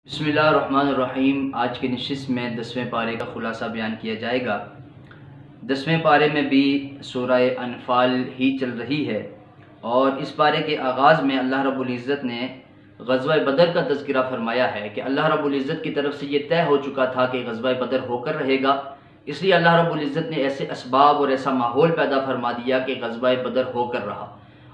بسم اللہ الرحمن الرحیم۔ آج کی نشست میں 10ویں پارے کا خلاصہ بیان کیا جائے گا۔ 10ویں پارے میں بھی سورہ انفال ہی چل رہی ہے، اور اس پارے کے آغاز میں اللہ رب العزت نے غزوہ بدر کا تذکرہ فرمایا ہے کہ اللہ رب العزت کی طرف سے یہ طے ہو چکا تھا کہ غزوہ بدر ہو کر رہے گا، اس لیے اللہ رب العزت نے ایسے اسباب اور ایسا ماحول پیدا فرما دیا کہ غزوہ بدر ہو کر رہا۔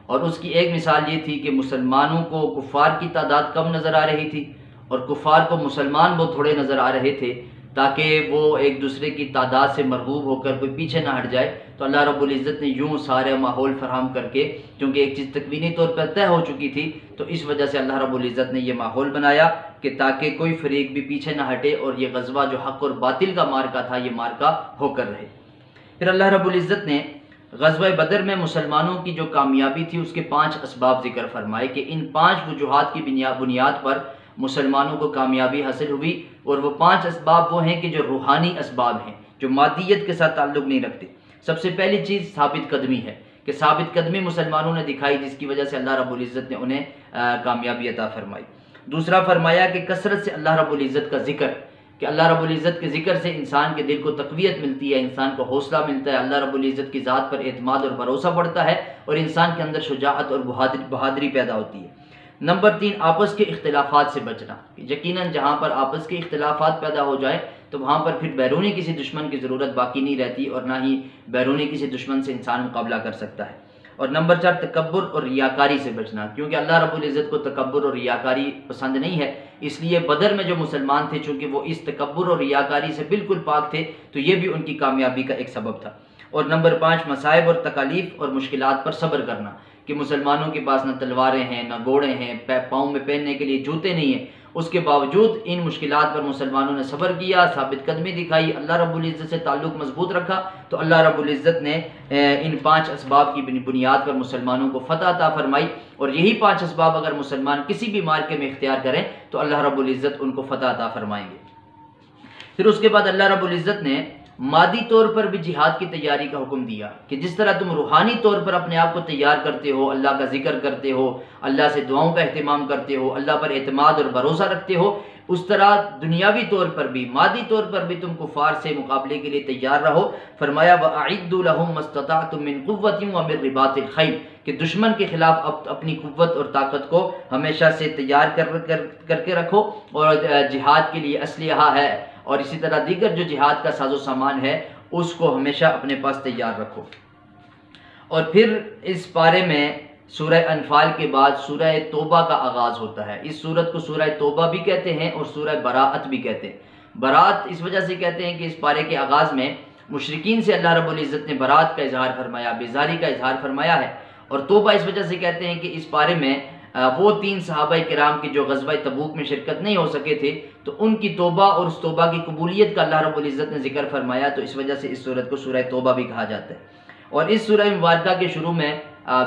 اور اس کی ایک مثال یہ تھی کہ مسلمانوں کو کفار کی تعداد کم نظر آ رہی تھی، اور کفار کو مسلمان بہت تھوڑے نظر آ رہے تھے، تاکہ وہ ایک دوسرے کی تعداد سے مرغوب ہو کر کوئی پیچھے نہ ہٹ جائے۔ تو اللہ رب العزت نے یوں سارے ماحول فراہم کر کے، کیونکہ ایک چیز تکوینی طور پر طے ہو چکی تھی، تو اس وجہ سے اللہ رب العزت نے یہ ماحول بنایا کہ تاکہ کوئی فریق بھی پیچھے نہ ہٹے، اور یہ غزوہ جو حق اور باطل کا مارکا تھا یہ مارکا ہو کر رہے۔ پھر اللہ رب العزت نے غزوہ بدر میں مسلمانوں کی جو کامیابی تھی اس کے 5 اسباب ذکر فرمائے کہ ان 5 وجوہات کی بنیاد پر مسلمانوں کو کامیابی حاصل ہوئی، اور وہ 5 اسباب وہ ہیں کہ جو روحانی اسباب ہیں، جو مادیت کے ساتھ تعلق نہیں رکھتے۔ سب سے پہلی چیز ثابت قدمی ہے کہ ثابت قدمی مسلمانوں نے دکھائی، جس کی وجہ سے اللہ رب العزت نے انہیں کامیابی عطا فرمائی۔ دوسرا فرمایا کہ کثرت سے اللہ رب العزت کا ذکر، کہ اللہ رب العزت کے ذکر سے انسان کے دل کو تقویت ملتی ہے، انسان کو حوصلہ ملتا ہے، اللہ رب العزت کی ذات پر اعتماد اور بھروسہ بڑھتا ہے، اور انسان کے اندر شجاعت اور بہادری پیدا ہوتی ہے۔ نمبر 3، آپس کے اختلافات سے بچنا۔ یقیناً جہاں پر آپس کے اختلافات پیدا ہو جائیں تو وہاں پر پھر بیرونی کسی دشمن کی ضرورت باقی نہیں رہتی، اور نہ ہی بیرونی کسی دشمن سے انسان مقابلہ کر سکتا ہے۔ اور نمبر 4، تکبر اور ریاکاری سے بچنا، کیونکہ اللہ رب العزت کو تکبر اور ریاکاری پسند نہیں ہے، اس لیے بدر میں جو مسلمان تھے چونکہ وہ اس تکبر اور ریاکاری سے بالکل پاک تھے، تو یہ بھی ان کی کامیابی کا ایک سبب تھا۔ اور نمبر 5، مصائب اور تکالیف اور مشکلات پر صبر کرنا، کہ مسلمانوں کے پاس نہ تلواریں ہیں، نہ گھوڑے ہیں، پاؤں میں پہننے کے لیے جوتے نہیں ہیں، اس کے باوجود ان مشکلات پر مسلمانوں نے صبر کیا، ثابت قدمی دکھائی، اللہ رب العزت سے تعلق مضبوط رکھا، تو اللہ رب العزت نے ان 5 اسباب کی بنیاد پر مسلمانوں کو فتح عطا فرمائی۔ اور یہی 5 اسباب اگر مسلمان کسی بھی مارکے میں اختیار کریں تو اللہ رب العزت ان کو فتح عطا فرمائیں گے۔ پھر اس کے بعد اللہ رب العزت نے مادی طور پر بھی جہاد کی تیاری کا حکم دیا، کہ جس طرح تم روحانی طور پر اپنے آپ کو تیار کرتے ہو، اللہ کا ذکر کرتے ہو، اللہ سے دعاؤں کا اہتمام کرتے ہو، اللہ پر اعتماد اور بھروسہ رکھتے ہو، اس طرح دنیاوی طور پر بھی، مادی طور پر بھی تم کفار سے مقابلے کے لیے تیار رہو۔ فرمایا وَأَعِدُّوا لَهُم مَّا اسْتَطَعْتُم مِّن قُوَّةٍ وَمِن رِّبَاطِ الْخَيْلِ، کہ دشمن کے خلاف اپنی قوت اور طاقت کو ہمیشہ سے تیار کر کے رکھو، اور جہاد کے لیے اسلحہ ہے اور اسی طرح دیگر جو جہاد کا ساز و سامان ہے اس کو ہمیشہ اپنے پاس تیار رکھو۔ اور پھر اس پارے میں سورہ انفال کے بعد سورہ توبہ کا آغاز ہوتا ہے۔ اس سورت کو سورہ توبہ بھی کہتے ہیں اور سورہ براءت بھی کہتے ہیں۔ براءت اس وجہ سے کہتے ہیں کہ اس پارے کے آغاز میں مشرکین سے اللہ رب العزت نے براءت کا اظہار فرمایا، بیزاری کا اظہار فرمایا ہے۔ اور توبہ اس وجہ سے کہتے ہیں کہ اس پارے میں وہ 3 صحابہ کرام کی جو غزوہ تبوک میں شرکت نہیں ہو سکے تھے، تو ان کی توبہ اور اس توبہ کی قبولیت کا اللہ رب العزت نے ذکر فرمایا، تو اس وجہ سے اس سورت کو سورہ توبہ بھی کہا جاتا ہے۔ اور اس سورہ مبارکہ کے شروع میں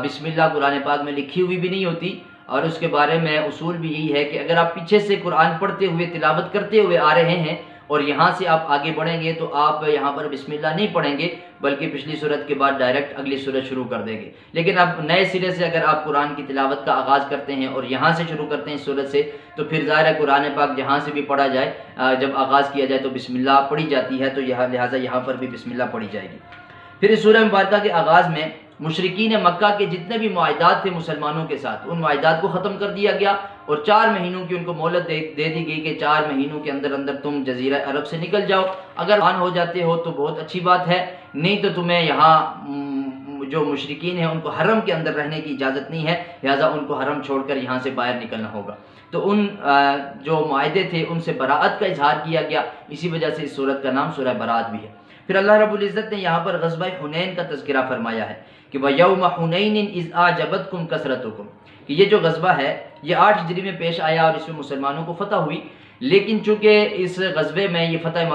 بسم اللہ قرآن پاک میں لکھی ہوئی بھی نہیں ہوتی، اور اس کے بارے میں اصول بھی یہی ہے کہ اگر آپ پیچھے سے قرآن پڑھتے ہوئے تلاوت کرتے ہوئے آ رہے ہیں اور یہاں سے آپ آگے بڑھیں گے تو آپ یہاں پر بسم اللہ نہیں پڑھیں گے، بلکہ پچھلی سورت کے بعد ڈائریکٹ اگلی سورت شروع کر دیں گے۔ لیکن اب نئے سرے سے اگر آپ قرآن کی تلاوت کا آغاز کرتے ہیں اور یہاں سے شروع کرتے ہیں اس سورت سے، تو پھر ظاہر ہے قرآن پاک جہاں سے بھی پڑھا جائے، جب آغاز کیا جائے تو بسم اللہ پڑھی جاتی ہے، تو لہٰذا یہاں پر بھی بسم اللہ پڑھی جائے گی۔ پھر اس سورہ مبارکہ کے آغاز میں مشرکین مکہ کے جتنے بھی معاہدات تھے مسلمانوں کے ساتھ، ان معاہدات کو ختم کر دیا گیا، اور 4 مہینوں کی ان کو مہلت دے دی گئی کہ 4 مہینوں کے اندر تم جزیرہ عرب سے نکل جاؤ۔ اگر آن ہو جاتے ہو تو بہت اچھی بات ہے، نہیں تو تمہیں یہاں جو مشرکین ہیں ان کو حرم کے اندر رہنے کی اجازت نہیں ہے، لہٰذا ان کو حرم چھوڑ کر یہاں سے باہر نکلنا ہوگا۔ تو ان جو معاہدے تھے ان سے براءت کا اظہار کیا گیا، اسی وجہ سے اس سورت کا نام سورہ براءت بھی ہے۔ پھر اللہ رب العزت نے یہاں پر غزوہ حنین کا تذکرہ فرمایا ہے کہ وَيَوْمَ حُنَيْنٍ إِذْ أَعْجَبَتْكُمْ كَثْرَتُكُمْ، کہ یہ جو غزوہ ہے یہ 8 ہجری میں پیش آیا اور اس میں مسلمانوں کو فتح ہوئی، لیکن چونکہ اس غزوے میں یہ فتح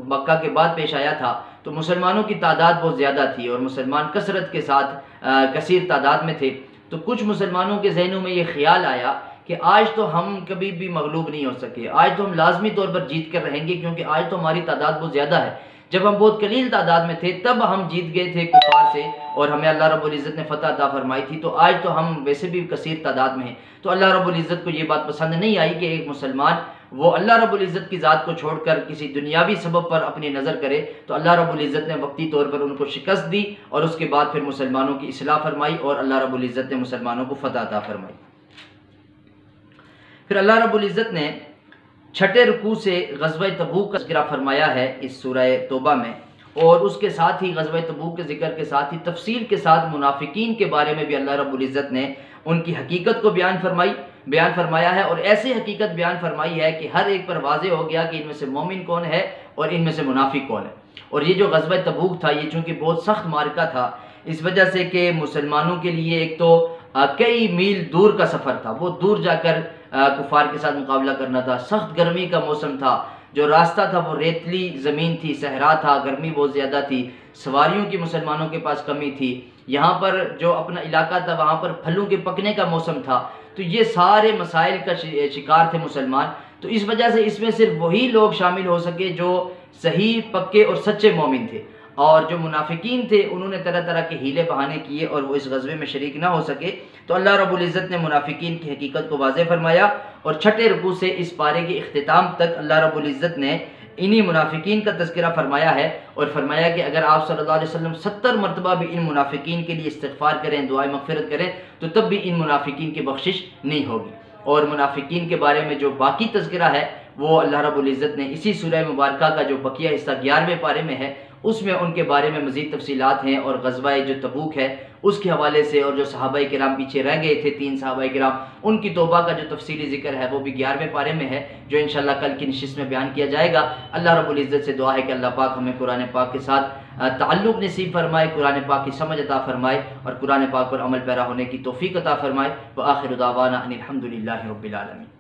مکہ کے بعد پیش آیا تھا تو مسلمانوں کی تعداد بہت زیادہ تھی، اور مسلمان کثرت کے ساتھ کثیر تعداد میں تھے، تو کچھ مسلمانوں کے ذہنوں میں یہ خیال آیا کہ آج تو ہم کبھی بھی مغلوب نہیں ہو سکے، آج تو ہم لازمی طور پر جیت کر رہیں گے، کیونکہ آج تو ہماری تعداد بہت زیادہ ہے۔ جب ہم بہت قلیل تعداد میں تھے تب ہم جیت گئے تھے کفار سے اور ہمیں اللہ رب العزت نے فتح عطا فرمائی تھی، تو آج تو ہم ویسے بھی کثیر تعداد میں ہیں، تو اللہ رب العزت کو یہ بات پسند نہیں آئی کہ ایک مسلمان وہ اللہ رب العزت کی ذات کو چھوڑ کر کسی دنیاوی سبب پر اپنی نظر کرے، تو اللہ رب العزت نے وقتی طور پر ان کو شکست دی اور اس کے بعد پھر مسلمانوں کی اصلاح فرمائی اور اللہ رب العزت نے مسلمانوں کو فتح عطا فرمائی۔ پھر اللہ رب العزت نے چھٹے رکوع سے غزوہ تبوک کا ذکر فرمایا ہے اس سورہ توبہ میں، اور اس کے ساتھ ہی غزوہ تبوک کے ذکر کے ساتھ ہی تفصیل کے ساتھ منافقین کے بارے میں بھی اللہ رب العزت نے ان کی حقیقت کو بیان فرمایا ہے، اور ایسی حقیقت بیان فرمائی ہے کہ ہر ایک پر واضح ہو گیا کہ ان میں سے مومن کون ہے اور ان میں سے منافق کون ہے۔ اور یہ جو غزوہ تبوک تھا یہ چونکہ بہت سخت معرکہ تھا، اس وجہ سے کہ مسلمانوں کے لیے ایک تو کئی میل دور کا سفر تھا، وہ دور جا کر کفار کے ساتھ مقابلہ کرنا تھا، سخت گرمی کا موسم تھا، جو راستہ تھا وہ ریتلی زمین تھی، صحرا تھا، گرمی بہت زیادہ تھی، سواریوں کی مسلمانوں کے پاس کمی تھی، یہاں پر جو اپنا علاقہ تھا وہاں پر پھلوں کے پکنے کا موسم تھا، تو یہ سارے مسائل کا شکار تھے مسلمان۔ تو اس وجہ سے اس میں صرف وہی لوگ شامل ہو سکے جو صحیح پکے اور سچے مومن تھے، اور جو منافقین تھے انہوں نے طرح طرح کے ہیلے بہانے کیے اور وہ اس غزوے میں شریک نہ ہو سکے۔ تو اللہ رب العزت نے منافقین کی حقیقت کو واضح فرمایا، اور چھٹے رکوع سے اس پارے کے اختتام تک اللہ رب العزت نے انہی منافقین کا تذکرہ فرمایا ہے، اور فرمایا کہ اگر آپ صلی اللہ علیہ وسلم 70 مرتبہ بھی ان منافقین کے لیے استغفار کریں، دعائے مغفرت کریں، تو تب بھی ان منافقین کی بخشش نہیں ہوگی۔ اور منافقین کے بارے میں جو باقی تذکرہ ہے وہ اللہ رب العزت نے اسی سورہ مبارکہ کا جو بقیہ حصہ 11ویں پارے میں ہے اس میں ان کے بارے میں مزید تفصیلات ہیں، اور غزوہ جو تبوک ہے اس کے حوالے سے، اور جو صحابہ کرام پیچھے رہ گئے تھے 3 صحابہ کرام، ان کی توبہ کا جو تفصیلی ذکر ہے وہ بھی 11ویں پارے میں ہے، جو انشاءاللہ کل کی نشست میں بیان کیا جائے گا۔ اللہ رب العزت سے دعا ہے کہ اللہ پاک ہمیں قرآن پاک کے ساتھ تعلق نصیب فرمائے، قرآن پاک کی سمجھ عطا فرمائے، اور قرآن پاک پر عمل پیرا ہونے کی توفیق عطا فرمائے۔ وآخر دعوانا ان الحمد للہ رب العالمین۔